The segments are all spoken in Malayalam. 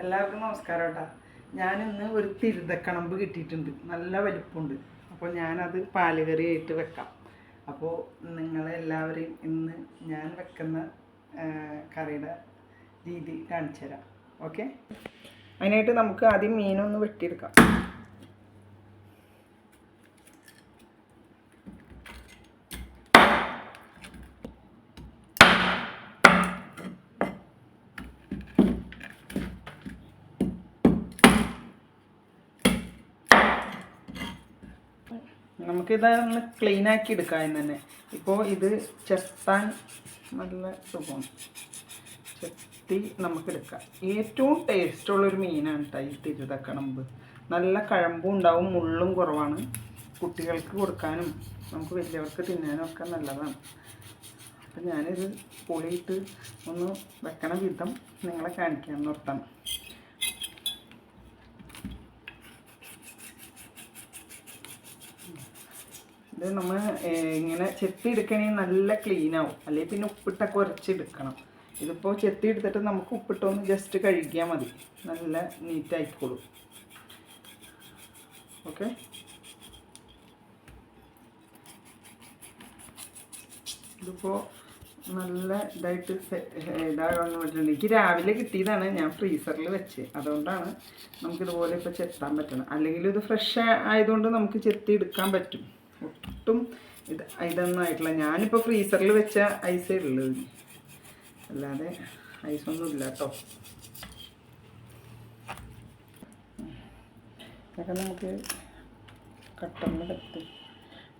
എല്ലാവർക്കും നമസ്കാരം കേട്ടോ. ഞാനിന്ന് ഒരു തിരുതക്കണമ്പ് കിട്ടിയിട്ടുണ്ട്, നല്ല വലിപ്പമുണ്ട്. അപ്പോൾ ഞാനത് പാലുകറിയായിട്ട് വെക്കാം. അപ്പോൾ നിങ്ങളെല്ലാവരെയും ഇന്ന് ഞാൻ വെക്കുന്ന കറിയുടെ രീതി കാണിച്ചു തരാം. ഓക്കെ, അതിനായിട്ട് നമുക്ക് ആദ്യം മീനൊന്ന് വെട്ടിയെടുക്കാം. നമുക്കിതൊന്ന് ക്ലീനാക്കി എടുക്കാം തന്നെ. ഇപ്പോൾ ഇത് ചെത്താൻ നല്ല സുഖമാണ്. ചെത്തി നമുക്കെടുക്കാം. ഏറ്റവും ടേസ്റ്റുള്ളൊരു മീനാണ് കേട്ടോ ഈ തിരുതക്കണമ്പ്. നല്ല കഴമ്പും ഉണ്ടാവും, മുള്ളും കുറവാണ്. കുട്ടികൾക്ക് കൊടുക്കാനും നമുക്ക് വലിയവർക്ക് തിന്നാനും ഒക്കെ നല്ലതാണ്. അപ്പം ഞാനിത് പൊളിയിട്ട് ഒന്ന് വെക്കണ വിധം നിങ്ങളെ കാണിക്കാൻ നിർത്തണം. ഇത് നമ്മൾ ഇങ്ങനെ ചെത്തി എടുക്കണമെങ്കിൽ നല്ല ക്ലീൻ ആവും, അല്ലെങ്കിൽ പിന്നെ ഉപ്പിട്ടൊക്കെ ഉരച്ചെടുക്കണം. ഇതിപ്പോൾ ചെത്തി എടുത്തിട്ട് നമുക്ക് ഉപ്പിട്ടൊന്ന് ജസ്റ്റ് കഴുകിയാൽ മതി, നല്ല നീറ്റായിക്കോളും. ഓക്കെ, ഇതിപ്പോൾ നല്ല ഇതായിട്ട് ഇതാകാന്ന് പറഞ്ഞിട്ടുണ്ട്. എനിക്ക് രാവിലെ കിട്ടിയതാണ്, ഞാൻ ഫ്രീസറിൽ വെച്ച്, അതുകൊണ്ടാണ് നമുക്കിതുപോലെ ഇപ്പോൾ ചെത്താൻ പറ്റണം. അല്ലെങ്കിൽ ഇത് ഫ്രഷ് ആയതുകൊണ്ട് നമുക്ക് ചെത്തി എടുക്കാൻ പറ്റും. ഒട്ടും ഇതൊന്നും ആയിട്ടില്ല. ഞാനിപ്പോൾ ഫ്രീസറിൽ വെച്ച ഐസേ ഉള്ളത്, അല്ലാതെ ഐസൊന്നും ഇല്ല കേട്ടോ. അതൊക്കെ നമുക്ക് കട്ടറിൽ കത്തി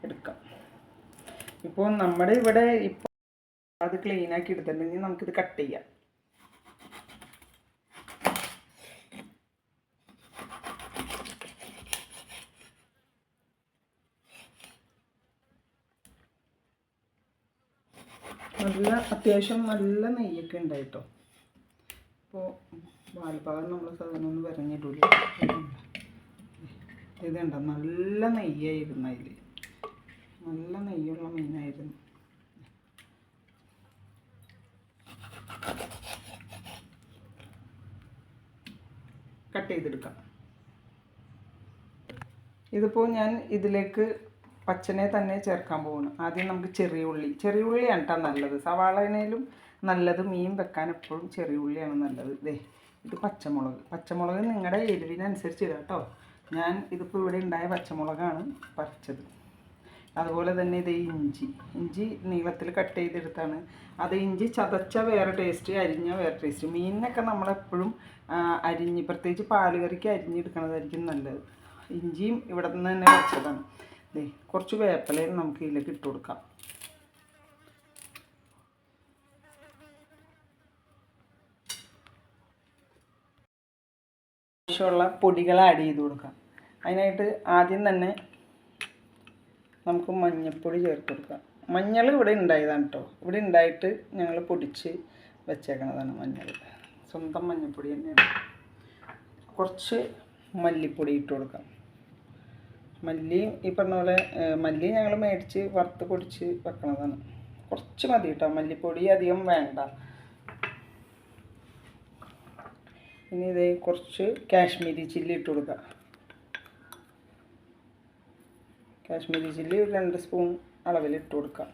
എടുക്കാം. ഇപ്പോൾ നമ്മുടെ ഇവിടെ ഇപ്പോൾ അത് ക്ലീനാക്കി എടുത്തിട്ടുണ്ടെങ്കിൽ നമുക്കിത് കട്ട് ചെയ്യാം. നല്ല അത്യാവശ്യം നല്ല നെയ്യൊക്കെ ഉണ്ടായിട്ടോ. ഇപ്പോൾ പാൽപ്പാകം നമ്മൾ സാധനം ഒന്ന് വരഞ്ഞിട്ടില്ല. ഇതുണ്ടോ, നല്ല നെയ്യായിരുന്നു അതിൽ, നല്ല നെയ്യുള്ള മീനായിരുന്നു. കട്ട് ചെയ്തെടുക്കാം. ഇതിപ്പോൾ ഞാൻ ഇതിലേക്ക് പച്ചനെ തന്നെ ചേർക്കാൻ പോവാണ്. ആദ്യം നമുക്ക് ചെറിയ ഉള്ളിയാണ് കേട്ടോ നല്ലത്. സവാളയിലും നല്ലത്, മീൻ വെക്കാൻ എപ്പോഴും ചെറിയ ഉള്ളിയാണ് നല്ലത്. ഇത് പച്ചമുളക് നിങ്ങളുടെ എരിവിനനുസരിച്ച് ഇടാം കേട്ടോ. ഞാൻ ഇതിപ്പോൾ ഇവിടെ ഉണ്ടായ പച്ചമുളകാണ് പറിച്ചത്. അതുപോലെ തന്നെ ഇത് ഇഞ്ചി നീളത്തിൽ കട്ട് ചെയ്തെടുത്താണ്. അത് ഇഞ്ചി ചതച്ച വേറെ ടേസ്റ്റ്, അരിഞ്ഞ വേറെ ടേസ്റ്റ്. മീനിനൊക്കെ നമ്മളെപ്പോഴും പ്രത്യേകിച്ച് പാലുകറിക്ക് അരിഞ്ഞെടുക്കണതായിരിക്കും നല്ലത്. ഇഞ്ചിയും ഇവിടെ നിന്ന് തന്നെ പറിച്ചതാണ്. കുറച്ച് വേപ്പിലയും നമുക്ക് ഇതിലേക്ക് ഇട്ട് കൊടുക്കാം. ആവശ്യമുള്ള പൊടികൾ ആഡ് ചെയ്ത് കൊടുക്കാം. അതിനായിട്ട് ആദ്യം തന്നെ നമുക്ക് മഞ്ഞൾപ്പൊടി ചേർത്ത് കൊടുക്കാം. മഞ്ഞൾ ഇവിടെ ഉണ്ടായതാണ് കേട്ടോ, ഇവിടെ ഉണ്ടായിട്ട് ഞങ്ങൾ പൊടിച്ച് വെച്ചേക്കണതാണ് മഞ്ഞൾ. സ്വന്തം മഞ്ഞൾപ്പൊടി തന്നെയാണ്. കുറച്ച് മല്ലിപ്പൊടി ഇട്ട് കൊടുക്കാം. മല്ലിയും ഈ പറഞ്ഞ പോലെ മല്ലി ഞങ്ങൾ മേടിച്ച് വറുത്ത് പൊടിച്ച് വെക്കണതാണ്. കുറച്ച് മതി കേട്ടോ, മല്ലിപ്പൊടി അധികം വേണ്ട. ഇനി ഇതേ കുറച്ച് കാശ്മീരി ചില്ലി ഇട്ട് കൊടുക്കുക. കാശ്മീരി ചില്ലി ഒരു 2 സ്പൂൺ അളവിൽ ഇട്ട് കൊടുക്കാം.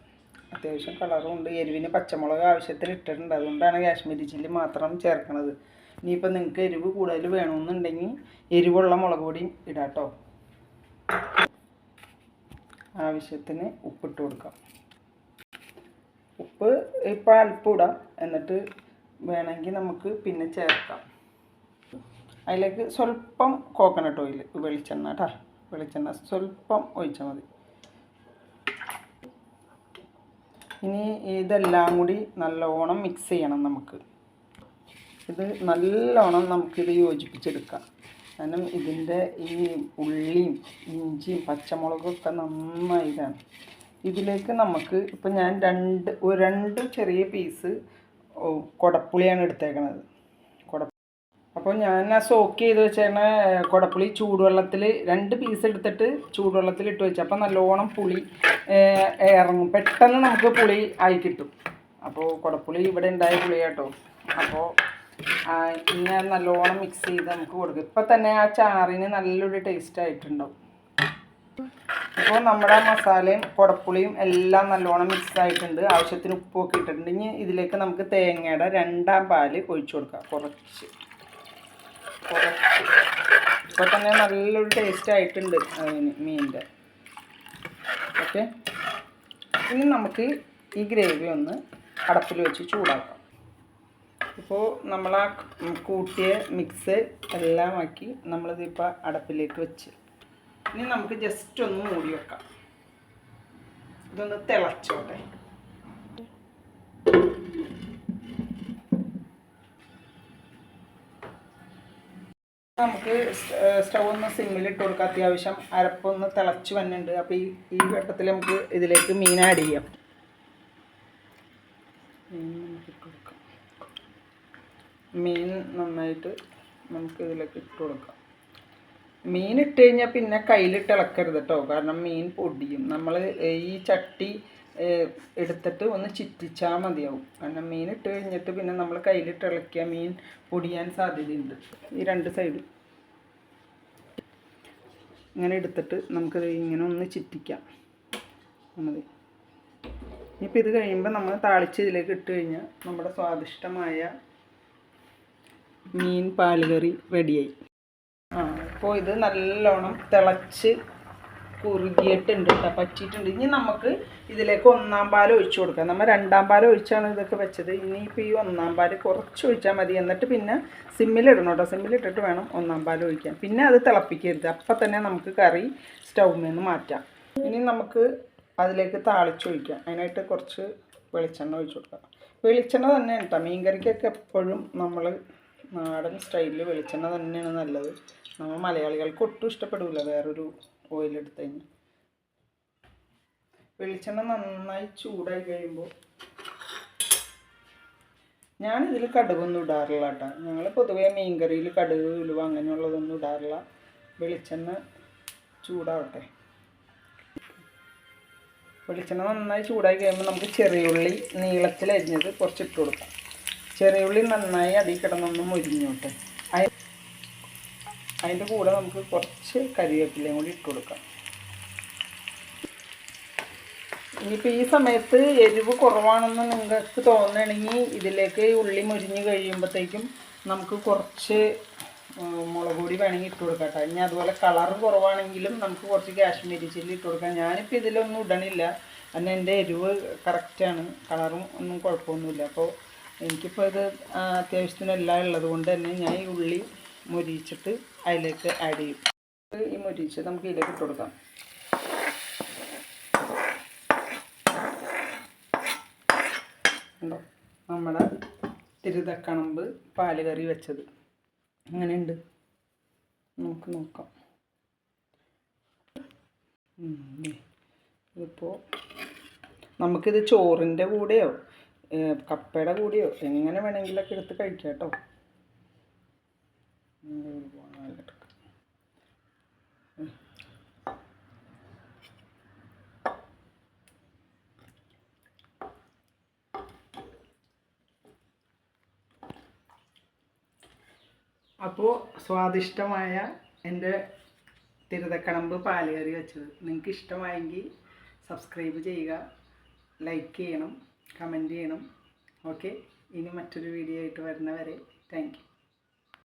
അത്യാവശ്യം കളറും ഉണ്ട്. എരിവിന് പച്ചമുളക് ആവശ്യത്തിന് ഇട്ടിട്ടുണ്ട്, അതുകൊണ്ടാണ് കാശ്മീരി ചില്ലി മാത്രം ചേർക്കണത്. ഇനിയിപ്പോൾ നിങ്ങൾക്ക് എരിവ് കൂടുതൽ വേണമെന്നുണ്ടെങ്കിൽ എരിവുള്ള മുളക് പൊടിയും ഇടാം കേട്ടോ. ആവശ്യത്തിന് ഉപ്പിട്ട് കൊടുക്കാം. ഉപ്പ് ഇപ്പോൾ അല്പം ഇടാം, എന്നിട്ട് വേണമെങ്കിൽ നമുക്ക് പിന്നെ ചേർക്കാം. അതിലേക്ക് സ്വല്പം കോക്കനട്ട് ഓയിൽ, വെളിച്ചെണ്ണ സ്വല്പം ഒഴിച്ചാൽ മതി. ഇനി ഇതെല്ലാം കൂടി നല്ലോണം മിക്സ് ചെയ്യണം. ഇത് നല്ലോണം നമുക്കിത് യോജിപ്പിച്ചെടുക്കാം. കാരണം ഇതിൻ്റെ ഈ ഉള്ളിയും ഇഞ്ചിയും പച്ചമുളകൊക്കെ നന്നായിട്ടാണ്. ഇതിലേക്ക് നമുക്ക് ഇപ്പം ഞാൻ രണ്ട് ചെറിയ പീസ് കുടപ്പുളിയാണ് എടുത്തേക്കണത്. അപ്പോൾ ഞാൻ സോക്ക് ചെയ്ത് വെച്ചേക്കണ കുടപ്പുളി ചൂടുവെള്ളത്തിൽ 2 പീസ് എടുത്തിട്ട് ചൂടുവെള്ളത്തിൽ ഇട്ട് വെച്ചു. അപ്പോൾ നല്ലോണം പുളി ഇറങ്ങും, പെട്ടെന്ന് നമുക്ക് പുളി ആയി കിട്ടും. അപ്പോൾ കുടപ്പുളി ഇവിടെ ഉണ്ടായ പുളിയാട്ടോ. അപ്പോൾ ഇനി നല്ലോണം മിക്സ് ചെയ്ത് നമുക്ക് കൊടുക്കും. ഇപ്പം തന്നെ ആ ചാറിന് നല്ലൊരു ടേസ്റ്റ് ആയിട്ടുണ്ടാവും. ഇപ്പോൾ നമ്മുടെ മസാലയും കുടപ്പുളിയും എല്ലാം നല്ലോണം മിക്സ് ആയിട്ടുണ്ട്. ആവശ്യത്തിന് ഉപ്പൊക്കെ ഇട്ടിട്ടുണ്ട്. ഇനി ഇതിലേക്ക് നമുക്ക് തേങ്ങയുടെ 2-ാം പാല് ഒഴിച്ചു കൊടുക്കാം. കുറച്ച് ഇപ്പോൾ തന്നെ നല്ലൊരു ടേസ്റ്റ് ആയിട്ടുണ്ട് അതിന് മീനിൻ്റെ. ഓക്കെ, ഇനി നമുക്ക് ഈ ഗ്രേവി ഒന്ന് അടപ്പിൽ വെച്ച് ചൂടാക്കാം. ഇപ്പോൾ നമ്മൾ ആ കൂട്ടിയ മിക്സ് എല്ലാം ആക്കി നമ്മളിതിപ്പോൾ അടപ്പിലേക്ക് വെച്ച് ഇനി നമുക്ക് ജസ്റ്റ് ഒന്ന് മൂടി വെക്കാം. ഇതൊന്ന് തിളച്ചോട്ടെ. നമുക്ക് സ്റ്റൗ ഒന്ന് സിമ്മിലിട്ട് കൊടുക്കാം. അത്യാവശ്യം അരപ്പൊന്ന് തിളച്ച് വന്നിട്ടുണ്ട്. അപ്പോൾ ഈ ഘട്ടത്തിൽ നമുക്ക് ഇതിലേക്ക് മീൻ ആഡ് ചെയ്യാം. മീൻ നന്നായിട്ട് നമുക്ക് ഇതിലേക്ക് ഇട്ട് കൊടുക്കാം. മീൻ ഇട്ട് കഴിഞ്ഞാൽ പിന്നെ കയ്യിലിട്ട് ഇളക്കരുത് കേട്ടോ, കാരണം മീൻ പൊടിയും. നമ്മൾ ഈ ചട്ടി എടുത്തിട്ട് ഒന്ന് ചിറ്റിച്ചാൽ മതിയാവും. കാരണം മീൻ ഇട്ട് കഴിഞ്ഞിട്ട് പിന്നെ നമ്മൾ കയ്യിലിട്ട് ഇളക്കിയാൽ മീൻ പൊടിയാൻ സാധ്യതയുണ്ട്. ഈ 2 സൈഡ് ഇങ്ങനെ എടുത്തിട്ട് നമുക്കത് ഇങ്ങനെ ഒന്ന് ചിറ്റിക്കാം മതി. ഇനിയിപ്പോൾ ഇത് കഴിയുമ്പോൾ നമ്മൾ താളിച്ച് ഇതിലേക്ക് ഇട്ട് കഴിഞ്ഞാൽ നമ്മുടെ സ്വാദിഷ്ടമായ മീൻ പാലുകറി റെഡിയായി. അപ്പോൾ ഇത് നല്ലോണം തിളച്ച് കുറുകിയിട്ടുണ്ട് കേട്ടോ, പറ്റിയിട്ടുണ്ട്. ഇനി നമുക്ക് ഇതിലേക്ക് 1-ാം പാൽ ഒഴിച്ചു കൊടുക്കാം. നമ്മൾ 2-ാം പാൽ ഒഴിച്ചാണ് ഇതൊക്കെ വെച്ചത്. ഇനിയിപ്പോൾ ഈ 1-ാം പാൽ കുറച്ച് ഒഴിച്ചാൽ മതി. എന്നിട്ട് പിന്നെ സിമ്മിലിടണം കേട്ടോ. സിമ്മിലിട്ടിട്ട് വേണം 1-ാം പാൽ ഒഴിക്കാൻ. പിന്നെ അത് തിളപ്പിക്കരുത്. അപ്പം തന്നെ നമുക്ക് കറി സ്റ്റൗവിൽ നിന്ന് മാറ്റാം. ഇനി നമുക്ക് അതിലേക്ക് താളിച്ചൊഴിക്കാം. അതിനായിട്ട് കുറച്ച് വെളിച്ചെണ്ണ ഒഴിച്ചു കൊടുക്കാം. വെളിച്ചെണ്ണ തന്നെ കേട്ടോ, മീൻ കറിക്കൊക്കെ എപ്പോഴും നമ്മൾ നാടൻ സ്റ്റൈലിൽ വെളിച്ചെണ്ണ തന്നെയാണ് നല്ലത്. നമ്മൾ മലയാളികൾക്ക് ഒട്ടും ഇഷ്ടപ്പെടില്ല വേറൊരു ഓയിലെടുത്ത് കഴിഞ്ഞാൽ. വെളിച്ചെണ്ണ നന്നായി ചൂടായി കഴിയുമ്പോൾ ഞാനിതിൽ കടുകൊന്നും ഇടാറില്ല കേട്ടോ. ഞങ്ങൾ പൊതുവേ മീൻ കറിയിൽ കടുക്, ഉലുവ അങ്ങനെയുള്ളതൊന്നും ഇടാറില്ല. വെളിച്ചെണ്ണ ചൂടാവട്ടെ. വെളിച്ചെണ്ണ നന്നായി ചൂടായി കഴിയുമ്പോൾ നമുക്ക് ചെറിയുള്ളി നീളത്തിൽ അരിഞ്ഞത് കുറച്ച് ഇട്ട് കൊടുക്കാം. ചെറിയുള്ളി നന്നായി അതിൽ കിടന്നൊന്ന് മുരിഞ്ഞോട്ടെ. അതിൻ്റെ കൂടെ നമുക്ക് കുറച്ച് കരിവേപ്പിലയും കൂടി ഇട്ട് കൊടുക്കാം. ഇനിയിപ്പോൾ ഈ സമയത്ത് എരിവ് കുറവാണെന്ന് നിങ്ങൾക്ക് തോന്നുകയാണെങ്കിൽ ഇതിലേക്ക് ഉള്ളി മുരിഞ്ഞ് കഴിയുമ്പോഴത്തേക്കും നമുക്ക് കുറച്ച് മുളക് പൊടി വേണമെങ്കിൽ ഇട്ട് കൊടുക്കാം കേട്ടോ. ഇനി അതുപോലെ കളർ കുറവാണെങ്കിലും നമുക്ക് കുറച്ച് കാശ്മീരി ചില്ലി ഇട്ട് കൊടുക്കാം. ഞാനിപ്പോൾ ഇതിലൊന്നും ഇടണില്ല, കാരണം എൻ്റെ എരിവ് കറക്റ്റാണ്. കളറും ഒന്നും കുഴപ്പമൊന്നുമില്ല. അപ്പോൾ എനിക്കിപ്പോൾ ഇത് അത്യാവശ്യത്തിന് എല്ലാം ഉള്ളത് കൊണ്ട് തന്നെ ഞാൻ ഈ ഉള്ളി മുരിച്ചിട്ട് അതിലേക്ക് ആഡ് ചെയ്യും. ഈ മുരിച്ച് നമുക്ക് ഇതിലേക്ക് ഇട്ട് കൊടുക്കാം. ഉണ്ടോ നമ്മുടെ തിരുതക്കണമ്പ് പാല് കറി വെച്ചത് അങ്ങനെയുണ്ട്, നമുക്ക് നോക്കാം. ഇതിപ്പോൾ നമുക്കിത് ചോറിൻ്റെ കൂടെയോ കപ്പയുടെ കൂടെയോ എങ്ങനെ വേണമെങ്കിലൊക്കെ എടുത്ത് കഴിക്കാം കേട്ടോ. അപ്പോൾ സ്വാദിഷ്ടമായ എൻ്റെ തിരുതക്കണമ്പ് പാല് കറി വെച്ചത് നിങ്ങൾക്ക് ഇഷ്ടമായെങ്കിൽ സബ്സ്ക്രൈബ് ചെയ്യുക, ലൈക്ക് ചെയ്യണം, കമൻറ്റ് ചെയ്യണം. ഓക്കെ, ഇനി മറ്റൊരു വീഡിയോ ആയിട്ട് വരുന്നവരെ താങ്ക് യു.